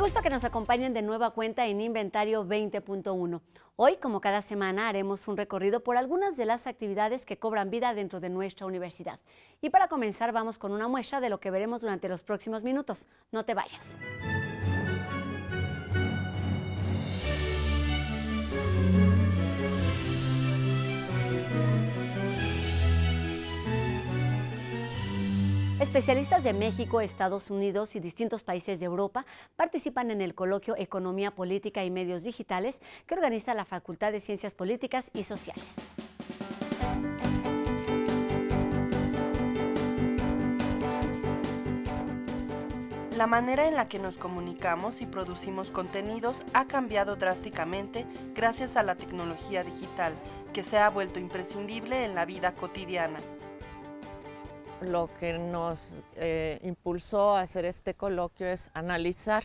gusto que nos acompañen de nueva cuenta en Inventario 20.1. Hoy, como cada semana, haremos un recorrido por algunas de las actividades que cobran vida dentro de nuestra universidad. Y para comenzar, vamos con una muestra de lo que veremos durante los próximos minutos. No te vayas. Especialistas de México, Estados Unidos y distintos países de Europa participan en el coloquio Economía Política y Medios Digitales que organiza la Facultad de Ciencias Políticas y Sociales. La manera en la que nos comunicamos y producimos contenidos ha cambiado drásticamente gracias a la tecnología digital, que se ha vuelto imprescindible en la vida cotidiana. Lo que nos impulsó a hacer este coloquio es analizar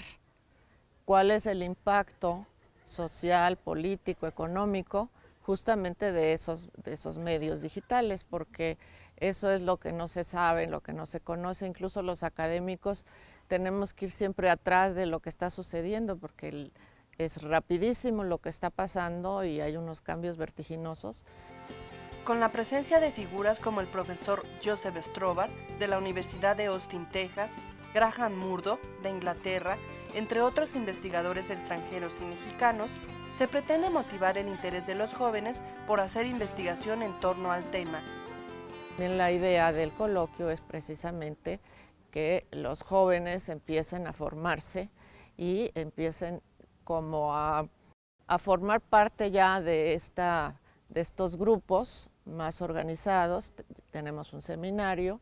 cuál es el impacto social, político, económico, justamente de esos medios digitales, porque eso es lo que no se sabe, lo que no se conoce. Incluso los académicos tenemos que ir siempre atrás de lo que está sucediendo, porque es rapidísimo lo que está pasando y hay unos cambios vertiginosos. Con la presencia de figuras como el profesor Joseph Strobar de la Universidad de Austin, Texas, Graham Murdoch de Inglaterra, entre otros investigadores extranjeros y mexicanos, se pretende motivar el interés de los jóvenes por hacer investigación en torno al tema. La idea del coloquio es precisamente que los jóvenes empiecen a formarse y empiecen como a formar parte ya de estos grupos más organizados. Tenemos un seminario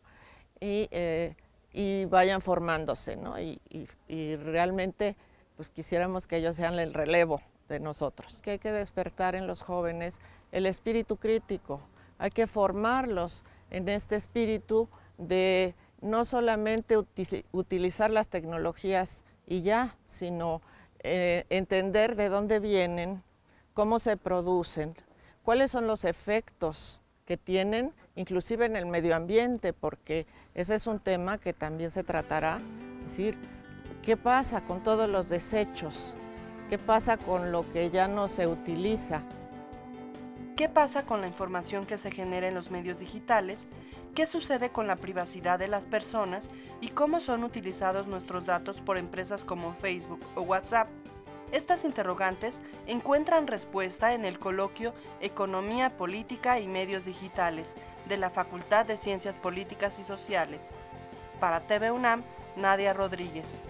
y vayan formándose, ¿no? Y realmente pues quisiéramos que ellos sean el relevo de nosotros. Que hay que despertar en los jóvenes el espíritu crítico, hay que formarlos en este espíritu de no solamente utilizar las tecnologías y ya, sino entender de dónde vienen, cómo se producen, cuáles son los efectos que tienen, inclusive en el medio ambiente, porque ese es un tema que también se tratará. Es decir, ¿qué pasa con todos los desechos? ¿Qué pasa con lo que ya no se utiliza? ¿Qué pasa con la información que se genera en los medios digitales? ¿Qué sucede con la privacidad de las personas? ¿Y cómo son utilizados nuestros datos por empresas como Facebook o WhatsApp? Estas interrogantes encuentran respuesta en el coloquio Economía Política y Medios Digitales de la Facultad de Ciencias Políticas y Sociales. Para TV UNAM, Nadia Rodríguez.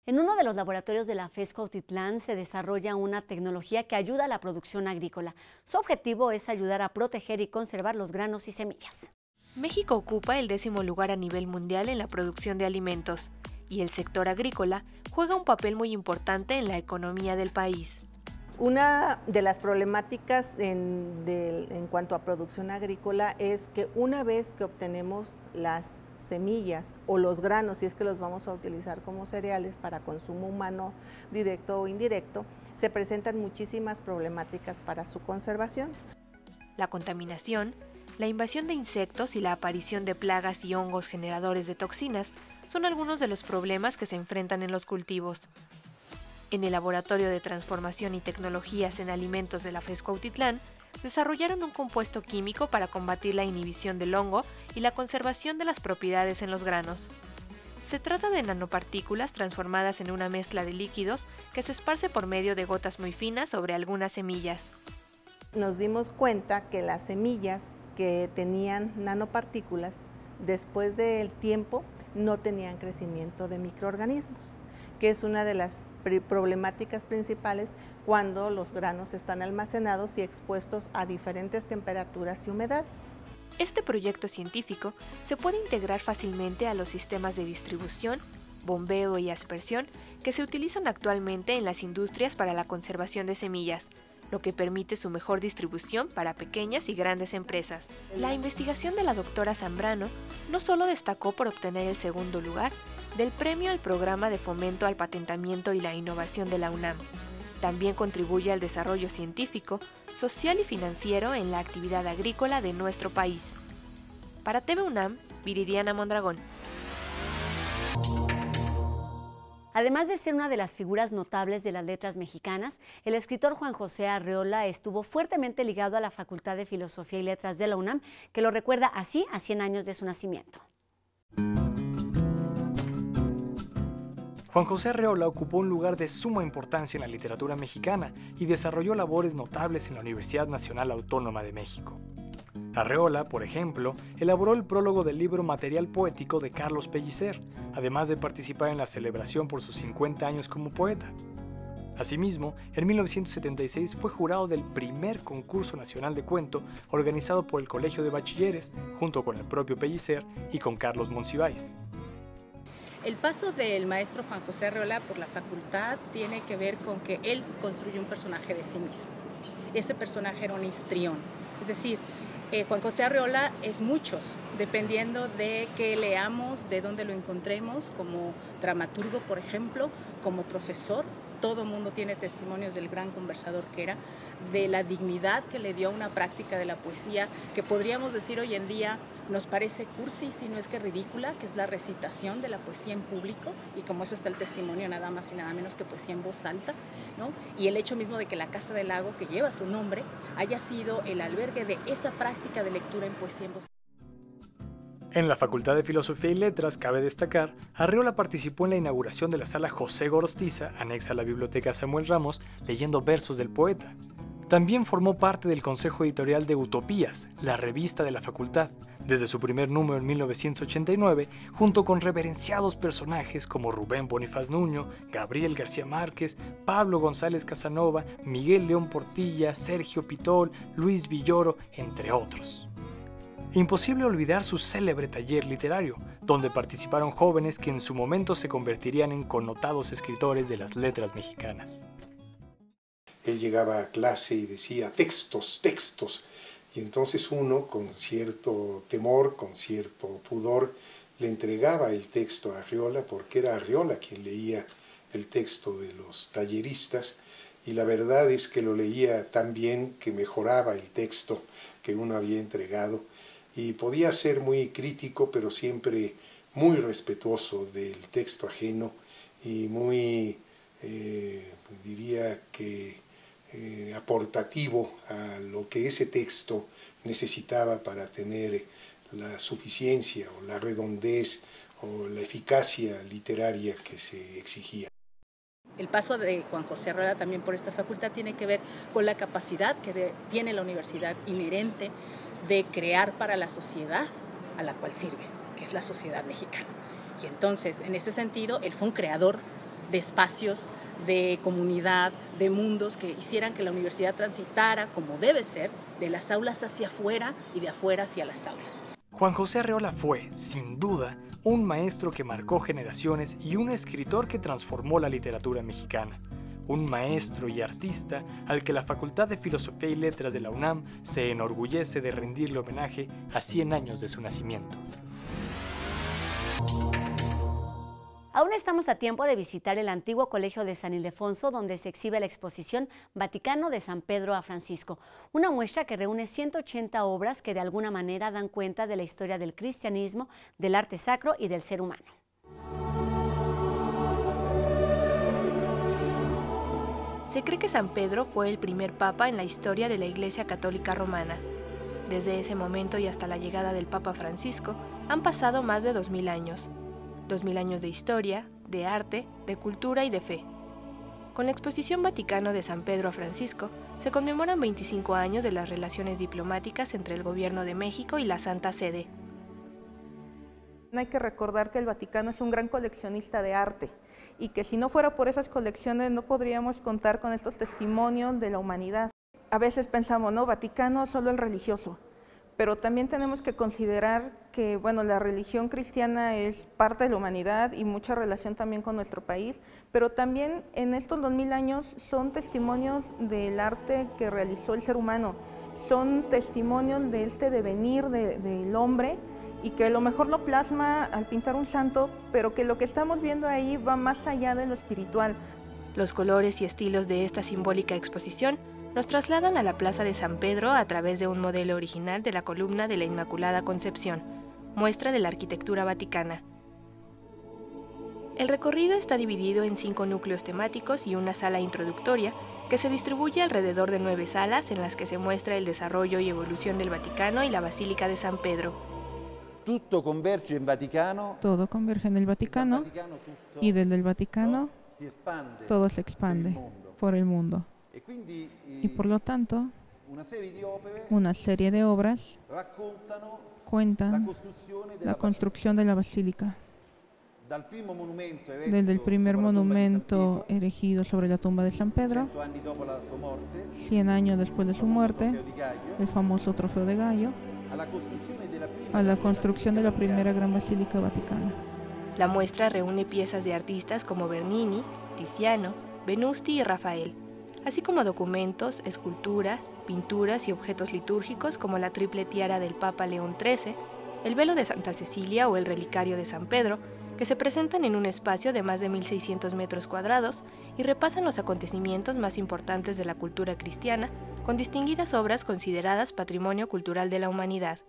En uno de los laboratorios de la FES Cuautitlán se desarrolla una tecnología que ayuda a la producción agrícola. Su objetivo es ayudar a proteger y conservar los granos y semillas. México ocupa el 10º lugar a nivel mundial en la producción de alimentos, y el sector agrícola juega un papel muy importante en la economía del país. Una de las problemáticas en cuanto a producción agrícola es que una vez que obtenemos las semillas o los granos, si es que los vamos a utilizar como cereales para consumo humano directo o indirecto, se presentan muchísimas problemáticas para su conservación. La contaminación, la invasión de insectos y la aparición de plagas y hongos generadores de toxinas son algunos de los problemas que se enfrentan en los cultivos. En el Laboratorio de Transformación y Tecnologías en Alimentos de la FES Cuautitlán, desarrollaron un compuesto químico para combatir la inhibición del hongo y la conservación de las propiedades en los granos. Se trata de nanopartículas transformadas en una mezcla de líquidos que se esparce por medio de gotas muy finas sobre algunas semillas. Nos dimos cuenta que las semillas que tenían nanopartículas, después del tiempo, no tenían crecimiento de microorganismos, que es una de las problemáticas principales cuando los granos están almacenados y expuestos a diferentes temperaturas y humedades. Este proyecto científico se puede integrar fácilmente a los sistemas de distribución, bombeo y aspersión que se utilizan actualmente en las industrias para la conservación de semillas, lo que permite su mejor distribución para pequeñas y grandes empresas. La investigación de la doctora Zambrano no solo destacó por obtener el 2º lugar del Premio al Programa de Fomento al Patentamiento y la Innovación de la UNAM, también contribuye al desarrollo científico, social y financiero en la actividad agrícola de nuestro país. Para TV UNAM, Viridiana Mondragón. Además de ser una de las figuras notables de las letras mexicanas, el escritor Juan José Arreola estuvo fuertemente ligado a la Facultad de Filosofía y Letras de la UNAM, que lo recuerda así a 100 años de su nacimiento. Juan José Arreola ocupó un lugar de suma importancia en la literatura mexicana y desarrolló labores notables en la Universidad Nacional Autónoma de México. Arreola, por ejemplo, elaboró el prólogo del libro Material Poético de Carlos Pellicer, además de participar en la celebración por sus 50 años como poeta. Asimismo, en 1976 fue jurado del primer concurso nacional de cuento organizado por el Colegio de Bachilleres, junto con el propio Pellicer y con Carlos Monsiváis. El paso del maestro Juan José Arreola por la facultad tiene que ver con que él construyó un personaje de sí mismo. Ese personaje era un histrión, es decir, Juan José Arreola es muchos, dependiendo de qué leamos, de dónde lo encontremos, como dramaturgo, por ejemplo, como profesor. Todo mundo tiene testimonios del gran conversador que era, de la dignidad que le dio a una práctica de la poesía, que podríamos decir hoy en día nos parece cursi, si no es que ridícula, que es la recitación de la poesía en público, y como eso está el testimonio nada más y nada menos que poesía en voz alta, ¿no? Y el hecho mismo de que la Casa del Lago, que lleva su nombre, haya sido el albergue de esa práctica de lectura en poesía en voz alta. En la Facultad de Filosofía y Letras, cabe destacar, Arreola participó en la inauguración de la sala José Gorostiza, anexa a la Biblioteca Samuel Ramos, leyendo versos del poeta. También formó parte del consejo editorial de Utopías, la revista de la facultad, desde su primer número en 1989, junto con reverenciados personajes como Rubén Bonifaz Nuño, Gabriel García Márquez, Pablo González Casanova, Miguel León Portilla, Sergio Pitol, Luis Villoro, entre otros. Imposible olvidar su célebre taller literario, donde participaron jóvenes que en su momento se convertirían en connotados escritores de las letras mexicanas. Él llegaba a clase y decía textos, textos, y entonces uno, con cierto temor, con cierto pudor, le entregaba el texto a Arreola, porque era Arreola quien leía el texto de los talleristas, y la verdad es que lo leía tan bien que mejoraba el texto que uno había entregado, y podía ser muy crítico, pero siempre muy respetuoso del texto ajeno, y muy, diría que, aportativo a lo que ese texto necesitaba para tener la suficiencia o la redondez o la eficacia literaria que se exigía. El paso de Juan José Arreola también por esta facultad tiene que ver con la capacidad que tiene la universidad inherente de crear para la sociedad a la cual sirve, que es la sociedad mexicana. Y entonces, en ese sentido, él fue un creador de espacios, de comunidad, de mundos que hicieran que la universidad transitara como debe ser, de las aulas hacia afuera y de afuera hacia las aulas. Juan José Arreola fue, sin duda, un maestro que marcó generaciones y un escritor que transformó la literatura mexicana. Un maestro y artista al que la Facultad de Filosofía y Letras de la UNAM se enorgullece de rendirle homenaje a 100 años de su nacimiento. Aún estamos a tiempo de visitar el antiguo Colegio de San Ildefonso, donde se exhibe la exposición Vaticano de San Pedro a Francisco, una muestra que reúne 180 obras que de alguna manera dan cuenta de la historia del cristianismo, del arte sacro y del ser humano. Se cree que San Pedro fue el primer papa en la historia de la Iglesia Católica Romana. Desde ese momento y hasta la llegada del Papa Francisco han pasado más de 2000 años. 2000 años de historia, de arte, de cultura y de fe. Con la exposición Vaticano de San Pedro a Francisco se conmemoran 25 años de las relaciones diplomáticas entre el Gobierno de México y la Santa Sede. Hay que recordar que el Vaticano es un gran coleccionista de arte y que si no fuera por esas colecciones no podríamos contar con estos testimonios de la humanidad. A veces pensamos, no, Vaticano solo el religioso, pero también tenemos que considerar que, bueno, la religión cristiana es parte de la humanidad y mucha relación también con nuestro país, pero también en estos 2000 años son testimonios del arte que realizó el ser humano, son testimonios de este devenir del hombre y que a lo mejor lo plasma al pintar un santo, pero que lo que estamos viendo ahí va más allá de lo espiritual. Los colores y estilos de esta simbólica exposición nos trasladan a la Plaza de San Pedro a través de un modelo original de la columna de la Inmaculada Concepción, muestra de la arquitectura vaticana. El recorrido está dividido en 5 núcleos temáticos y una sala introductoria que se distribuye alrededor de 9 salas en las que se muestra el desarrollo y evolución del Vaticano y la Basílica de San Pedro. Todo converge en el Vaticano y desde el Vaticano todo se expande por el mundo. Y por lo tanto, una serie de obras cuentan la construcción de la basílica. Desde el primer monumento erigido sobre la tumba de San Pedro, 100 años después de su muerte, el famoso Trofeo de Gallo, a la construcción de la primera gran basílica vaticana. La muestra reúne piezas de artistas como Bernini, Tiziano, Venusti y Rafael, así como documentos, esculturas, pinturas y objetos litúrgicos como la triple tiara del Papa León XIII, el velo de Santa Cecilia o el relicario de San Pedro, que se presentan en un espacio de más de 1.600 metros cuadrados y repasan los acontecimientos más importantes de la cultura cristiana, con distinguidas obras consideradas Patrimonio Cultural de la Humanidad.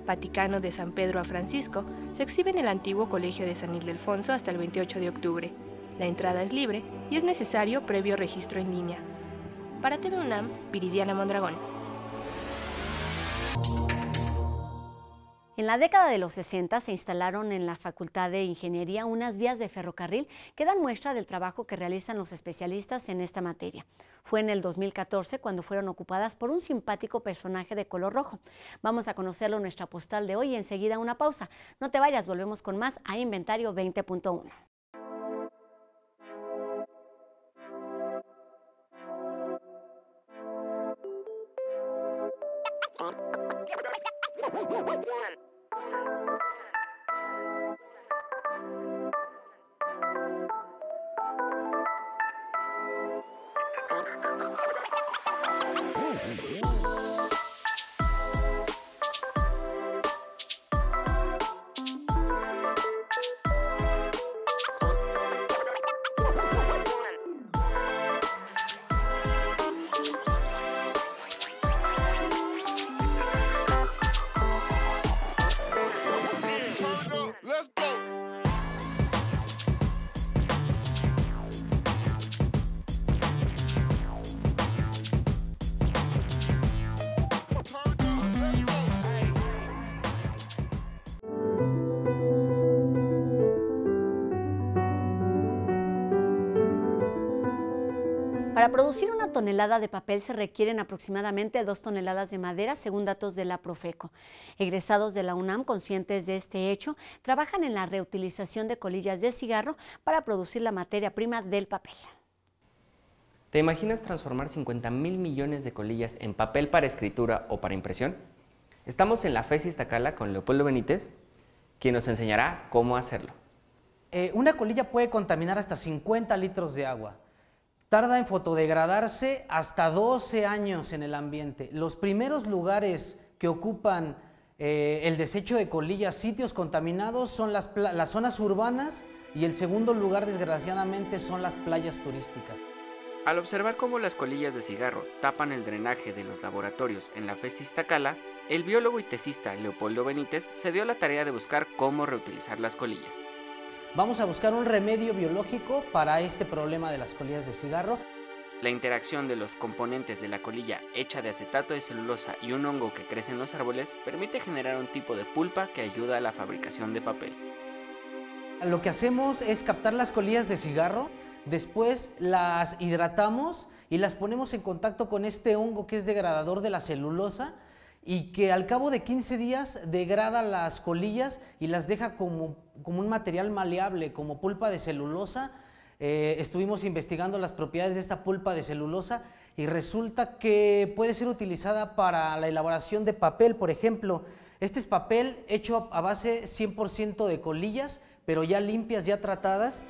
Vaticano de San Pedro a Francisco se exhibe en el antiguo Colegio de San Ildefonso hasta el 28 de octubre. La entrada es libre y es necesario previo registro en línea. Para TV UNAM, Viridiana Mondragón. En la década de los 60 se instalaron en la Facultad de Ingeniería unas vías de ferrocarril que dan muestra del trabajo que realizan los especialistas en esta materia. Fue en el 2014 cuando fueron ocupadas por un simpático personaje de color rojo. Vamos a conocerlo en nuestra postal de hoy y enseguida una pausa. No te vayas, volvemos con más a Inventario 20.1. Para producir una tonelada de papel se requieren aproximadamente 2 toneladas de madera, según datos de la Profeco. Egresados de la UNAM, conscientes de este hecho, trabajan en la reutilización de colillas de cigarro para producir la materia prima del papel. ¿Te imaginas transformar 50,000 millones de colillas en papel para escritura o para impresión? Estamos en la FES Iztacala con Leopoldo Benítez, quien nos enseñará cómo hacerlo. Una colilla puede contaminar hasta 50 litros de agua. Tarda en fotodegradarse hasta 12 años en el ambiente. Los primeros lugares que ocupan el desecho de colillas, sitios contaminados, son las zonas urbanas, y el segundo lugar, desgraciadamente, son las playas turísticas. Al observar cómo las colillas de cigarro tapan el drenaje de los laboratorios en la FES Iztacala, el biólogo y tesista Leopoldo Benítez se dio la tarea de buscar cómo reutilizar las colillas. Vamos a buscar un remedio biológico para este problema de las colillas de cigarro. La interacción de los componentes de la colilla hecha de acetato de celulosa y un hongo que crece en los árboles permite generar un tipo de pulpa que ayuda a la fabricación de papel. Lo que hacemos es captar las colillas de cigarro, después las hidratamos y las ponemos en contacto con este hongo que es degradador de la celulosa, y que al cabo de 15 días degrada las colillas y las deja como un material maleable, como pulpa de celulosa. Estuvimos investigando las propiedades de esta pulpa de celulosa y resulta que puede ser utilizada para la elaboración de papel. Por ejemplo, este es papel hecho a base 100% de colillas, pero ya limpias, ya tratadas.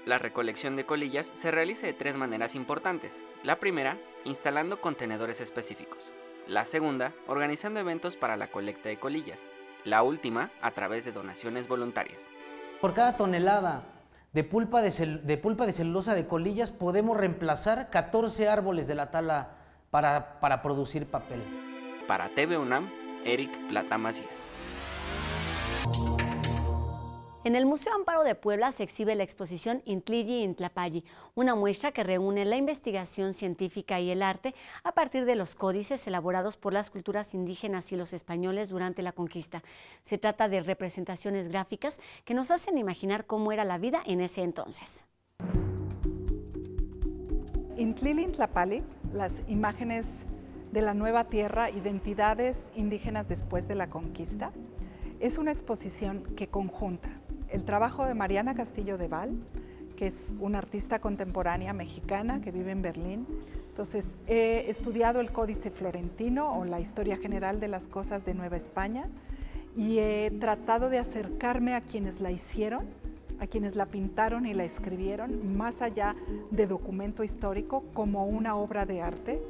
La recolección de colillas se realiza de 3 maneras importantes. La primera, instalando contenedores específicos. La segunda, organizando eventos para la colecta de colillas. La última, a través de donaciones voluntarias. Por cada tonelada de pulpa de celulosa de colillas podemos reemplazar 14 árboles de la tala para producir papel. Para TV UNAM, Eric Plata Macías. En el Museo Amparo de Puebla se exhibe la exposición Intlilli Intlapalli, una muestra que reúne la investigación científica y el arte a partir de los códices elaborados por las culturas indígenas y los españoles durante la conquista. Se trata de representaciones gráficas que nos hacen imaginar cómo era la vida en ese entonces. Intlilli Intlapalli, las imágenes de la nueva tierra, identidades indígenas después de la conquista, es una exposición que conjunta el trabajo de Mariana Castillo de Val, que es una artista contemporánea mexicana que vive en Berlín. Entonces, he estudiado el Códice Florentino o la historia general de las cosas de Nueva España y he tratado de acercarme a quienes la hicieron, a quienes la pintaron y la escribieron, más allá de documento histórico, como una obra de arte.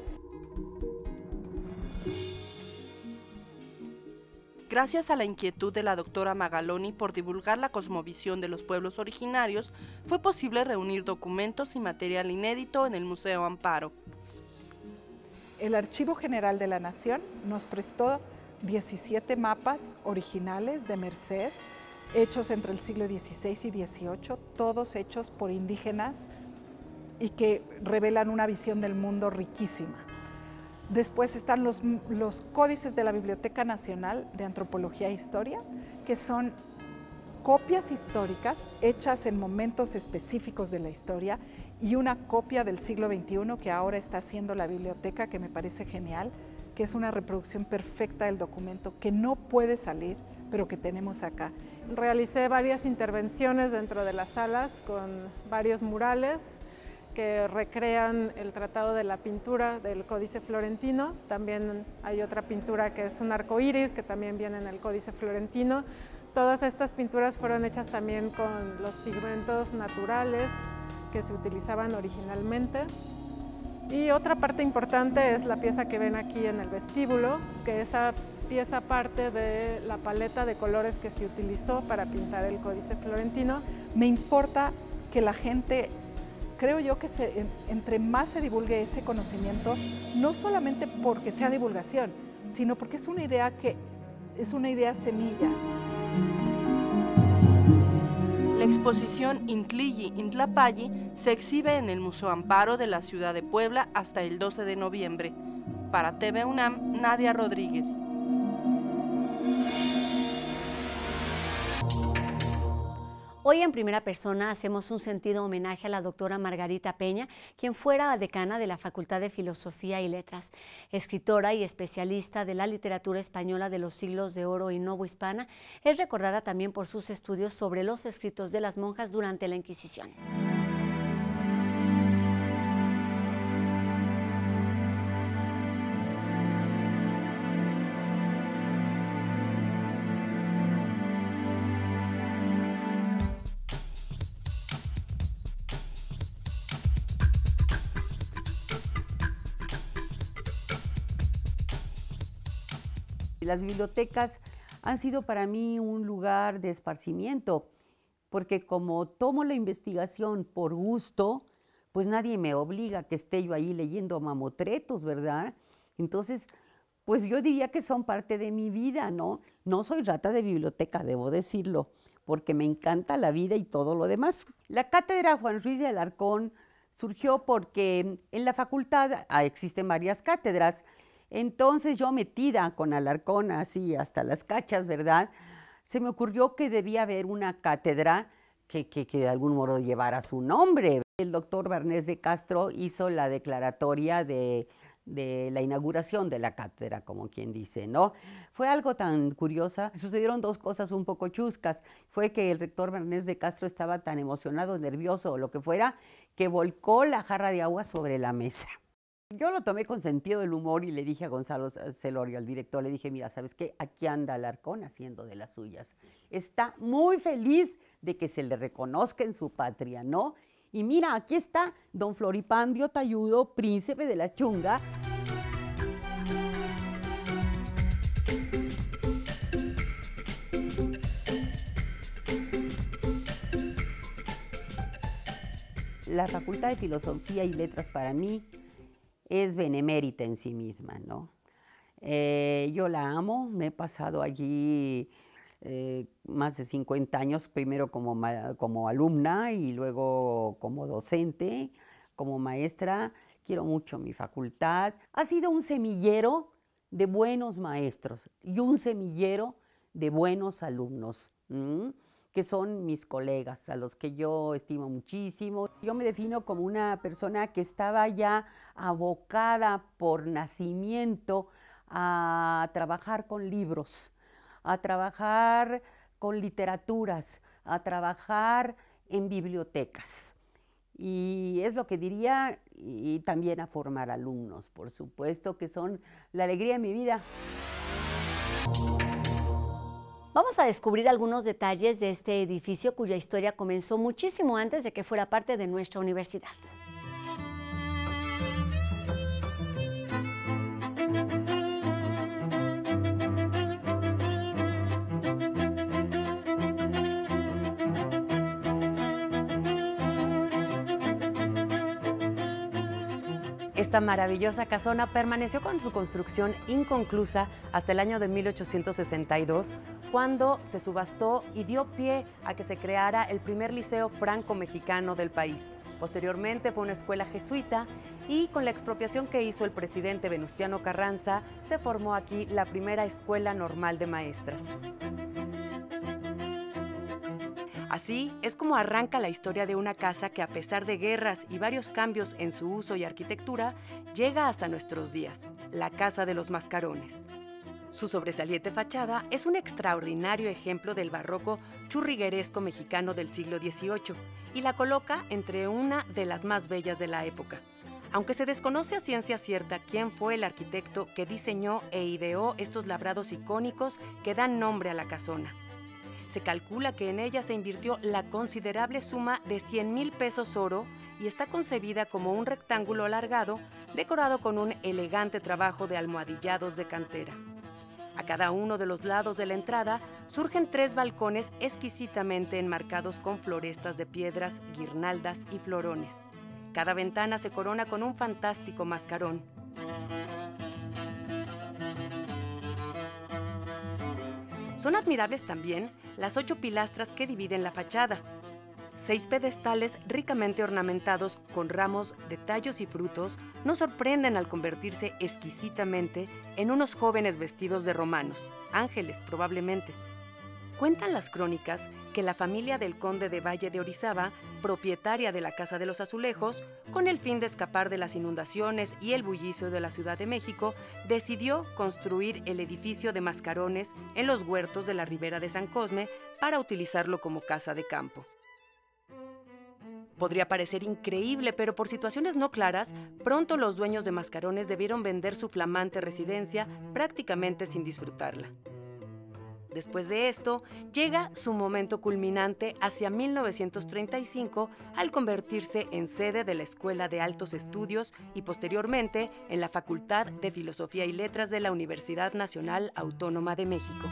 Gracias a la inquietud de la doctora Magaloni por divulgar la cosmovisión de los pueblos originarios, fue posible reunir documentos y material inédito en el Museo Amparo. El Archivo General de la Nación nos prestó 17 mapas originales de Merced, hechos entre el siglo XVI y XVIII, todos hechos por indígenas y que revelan una visión del mundo riquísima. Después están los códices de la Biblioteca Nacional de Antropología e Historia, que son copias históricas hechas en momentos específicos de la historia, y una copia del siglo XXI que ahora está haciendo la biblioteca, que me parece genial, que es una reproducción perfecta del documento que no puede salir, pero que tenemos acá. Realicé varias intervenciones dentro de las salas con varios murales que recrean el tratado de la pintura del Códice Florentino. También hay otra pintura que es un arco iris, que también viene en el Códice Florentino. Todas estas pinturas fueron hechas también con los pigmentos naturales que se utilizaban originalmente. Y otra parte importante es la pieza que ven aquí en el vestíbulo, que esa pieza parte de la paleta de colores que se utilizó para pintar el Códice Florentino. Me importa que la gente, creo yo que entre más se divulgue ese conocimiento, no solamente porque sea divulgación, sino porque es una idea semilla. La exposición Intlilli Intlapalli se exhibe en el Museo Amparo de la ciudad de Puebla hasta el 12 de noviembre. Para TV UNAM, Nadia Rodríguez. Hoy en Primera Persona hacemos un sentido homenaje a la doctora Margarita Peña, quien fuera decana de la Facultad de Filosofía y Letras. Escritora y especialista de la literatura española de los siglos de oro y novohispana, es recordada también por sus estudios sobre los escritos de las monjas durante la Inquisición. Las bibliotecas han sido para mí un lugar de esparcimiento, porque como tomo la investigación por gusto, pues nadie me obliga a que esté yo ahí leyendo mamotretos, ¿verdad? Entonces, pues yo diría que son parte de mi vida, ¿no? No soy rata de biblioteca, debo decirlo, porque me encanta la vida y todo lo demás. La cátedra Juan Ruiz de Alarcón surgió porque en la facultad existen varias cátedras. Entonces yo, metida con Alarcón así hasta las cachas, ¿verdad?, se me ocurrió que debía haber una cátedra que de algún modo llevara su nombre. El doctor Barnés de Castro hizo la declaratoria de la inauguración de la cátedra, como quien dice, ¿no? Fue algo tan curiosa. Sucedieron dos cosas un poco chuscas. Fue que el rector Barnés de Castro estaba tan emocionado, nervioso o lo que fuera, que volcó la jarra de agua sobre la mesa. Yo lo tomé con sentido del humor y le dije a Gonzalo Celorio, al director, le dije, mira, ¿sabes qué? Aquí anda Alarcón haciendo de las suyas. Está muy feliz de que se le reconozca en su patria, ¿no? Y mira, aquí está don Floripandio Tayudo, príncipe de la Chunga. La Facultad de Filosofía y Letras para mí es benemérita en sí misma, ¿no? Yo la amo, me he pasado allí más de 50 años, primero como alumna y luego como docente, como maestra. Quiero mucho mi facultad. Ha sido un semillero de buenos maestros y un semillero de buenos alumnos, que son mis colegas, a los que yo estimo muchísimo. Yo me defino como una persona que estaba ya abocada por nacimiento a trabajar con libros, a trabajar con literaturas, a trabajar en bibliotecas. Y es lo que diría, y también a formar alumnos, por supuesto, que son la alegría de mi vida. Vamos a descubrir algunos detalles de este edificio cuya historia comenzó muchísimo antes de que fuera parte de nuestra universidad. Esta maravillosa casona permaneció con su construcción inconclusa hasta el año de 1862, cuando se subastó y dio pie a que se creara el primer liceo franco-mexicano del país. Posteriormente fue una escuela jesuita y con la expropiación que hizo el presidente Venustiano Carranza, se formó aquí la primera escuela normal de maestras. Así es como arranca la historia de una casa que, a pesar de guerras y varios cambios en su uso y arquitectura, llega hasta nuestros días, la Casa de los Mascarones. Su sobresaliente fachada es un extraordinario ejemplo del barroco churrigueresco mexicano del siglo XVIII y la coloca entre una de las más bellas de la época. Aunque se desconoce a ciencia cierta quién fue el arquitecto que diseñó e ideó estos labrados icónicos que dan nombre a la casona. Se calcula que en ella se invirtió la considerable suma de 100,000 pesos oro y está concebida como un rectángulo alargado decorado con un elegante trabajo de almohadillados de cantera. A cada uno de los lados de la entrada surgen 3 balcones exquisitamente enmarcados con florestas de piedras, guirnaldas y florones. Cada ventana se corona con un fantástico mascarón. Son admirables también las 8 pilastras que dividen la fachada, 6 pedestales ricamente ornamentados con ramos de tallos y frutos nos sorprenden al convertirse exquisitamente en unos jóvenes vestidos de romanos, ángeles probablemente. Cuentan las crónicas que la familia del conde de Valle de Orizaba, propietaria de la Casa de los Azulejos, con el fin de escapar de las inundaciones y el bullicio de la Ciudad de México, decidió construir el edificio de Mascarones en los huertos de la Ribera de San Cosme para utilizarlo como casa de campo. Podría parecer increíble, pero por situaciones no claras, pronto los dueños de Mascarones debieron vender su flamante residencia prácticamente sin disfrutarla. Después de esto, llega su momento culminante hacia 1935 al convertirse en sede de la Escuela de Altos Estudios y posteriormente en la Facultad de Filosofía y Letras de la Universidad Nacional Autónoma de México.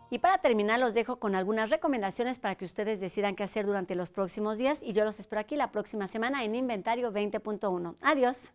Y para terminar, los dejo con algunas recomendaciones para que ustedes decidan qué hacer durante los próximos días y yo los espero aquí la próxima semana en Inventario 20.1. Adiós.